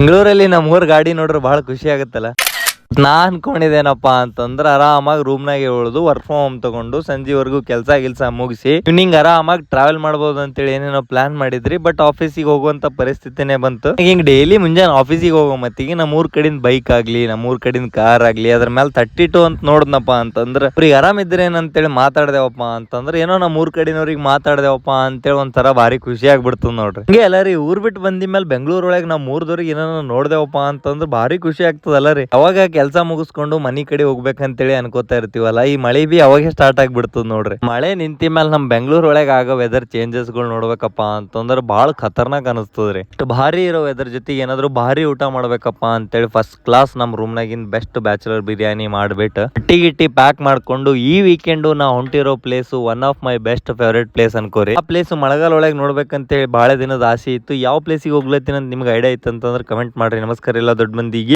ಬೆಂಗಳೂರಲ್ಲಿ ನಮ್ಮೂರ್ ಗಾಡಿ ನೋಡ್ರೆ ಬಹಳ ಖುಷಿ ಆಗುತ್ತಲ್ಲ. ನಾ ಅನ್ಕೊಂಡಿದ್ದೇನಪ್ಪಾ ಅಂತಂದ್ರ ಆರಾಮಾಗಿ ರೂಮ್ನಾಗೆ ಉಳಿದು ವರ್ಕ್ ಫ್ರಮ್ ಹೋಮ್ ತಗೊಂಡು ಸಂಜೆವರೆಗೂ ಕೆಲ್ಸ ಮುಗಿಸಿ ಇವ್ನಿಂಗ್ ಆರಾಮಾಗಿ ಟ್ರಾವೆಲ್ ಮಾಡ್ಬೋದು ಅಂತೇಳಿ ಏನೇನೋ ಪ್ಲಾನ್ ಮಾಡಿದ್ರಿ. ಬಟ್ ಆಫೀಸಿಗೆ ಹೋಗುವಂತ ಪರಿಸ್ಥಿತಿನೇ ಬಂತು. ಹಿಂಗ್ ಡೈಲಿ ಮುಂಜಾನೆ ಆಫೀಸಿಗೆ ಹೋಗೋ ಮತ್ತಿಗೆ ನಮ್ಮೂರ್ ಕಡೆಯಿಂದ ಬೈಕ್ ಆಗ್ಲಿ ನಮ್ಮೂರ್ ಕಡೆಯಿಂದ ಕಾರ್ ಆಗ್ಲಿ ಅದ್ರ ಮೇಲೆ 32 ಅಂತ ನೋಡ್ದನಪ್ಪ ಅಂತಂದ್ರ ಅವ್ರಿಗೆ ಆರಾಮ್ ಇದ್ರೇನಂತೇಳಿ ಮಾತಾಡ್ದೇವಪ್ಪ ಅಂತಂದ್ರ ಏನೋ ನಮ್ಮೂರ್ ಕಡೆನವ್ರಿಗೆ ಮಾತಾಡ್ದೇವಪ್ಪ ಅಂತೇಳಿ ಒಂಥರ ಭಾರಿ ಖುಷಿ ಆಗ್ಬಿಡ್ತದ ನೋಡ್ರಿ. ಹಿಂಗೆ ಎಲ್ಲಾರಿ ಊರ್ ಬಿಟ್ಟು ಬಂದಿದ್ಮೇಲೆ ಬೆಂಗಳೂರೊಳಗೆ ನಾವ್ ಮೂರ್ದವ್ರಿಗೆ ಏನೋ ನೋಡ್ದೇವಪ್ಪ ಅಂತಂದ್ರ ಭಾರಿ ಖುಷಿ ಆಗ್ತದಲ್ಲ ರೀ. ಅವಾಗ ಕೆಲಸ ಮುಗಿಸ್ಕೊಂಡು ಮನಿ ಕಡೆ ಹೋಗ್ಬೇಕಂತೇಳಿ ಅನ್ಕೋತಾ ಇರ್ತೀವಲ್ಲ, ಈ ಮಳೆ ಬಿ ಅವಾಗೆ ಸ್ಟಾರ್ಟ್ ಆಗ್ಬಿಡ್ತದ ನೋಡ್ರಿ. ಮಳೆ ನಿಂತಿ ಮೇಲೆ ನಮ್ ಬೆಂಗಳೂರ್ ಒಳಗೆ ಆಗೋ ವೆದರ್ ಚೇಂಜಸ್ ಗಳು ನೋಡ್ಬೇಕಪ್ಪ ಅಂತಂದ್ರೆ ಬಹಳ ಖತರ್ನಾಕ್ ಅನಿಸ್ತದ್ರಿ. ಇಷ್ಟು ಭಾರಿ ಇರೋ ವೆದರ್ ಜೊತೆಗೆ ಏನಾದ್ರು ಭಾರಿ ಊಟ ಮಾಡ್ಬೇಕಪ್ಪ ಅಂತೇಳಿ ಫಸ್ಟ್ ಕ್ಲಾಸ್ ನಮ್ ರೂಮ್ ನಾಗಿನ್ ಬೆಸ್ಟ್ ಬ್ಯಾಚುಲರ್ ಬಿರಿಯಾನಿ ಮಾಡ್ಬಿಟ್ಟು ಗಿಟ್ಟಿ ಪ್ಯಾಕ್ ಮಾಡ್ಕೊಂಡು ಈ ವೀಕೆಂಡ್ ನಾ ಹೊಂಟಿರೋ place one of my best favourite place ಅನ್ಕೋರಿ. ಆ ಪ್ಲೇಸ್ ಮಳೆಗಾಲ ಒಳಗೆ ನೋಡ್ಬೇಕಂತೇಳಿ ಬಹಳ ದಿನದ ಆಸೆ ಇತ್ತು. ಯಾವ ಪ್ಲೇಸಿಗೆ ಹೋಗ್ಲತ್ತೀನಿ ಅಂತ ನಿಮ್ಗೆ ಐಡಿಯಾ ಇತ್ತು ಅಂತಂದ್ರೆ ಕಮೆಂಟ್ ಮಾಡ್ರಿ. ನಮಸ್ಕಾರ ಎಲ್ಲ ದೊಡ್ಡ ಮಂದಿಗೆ.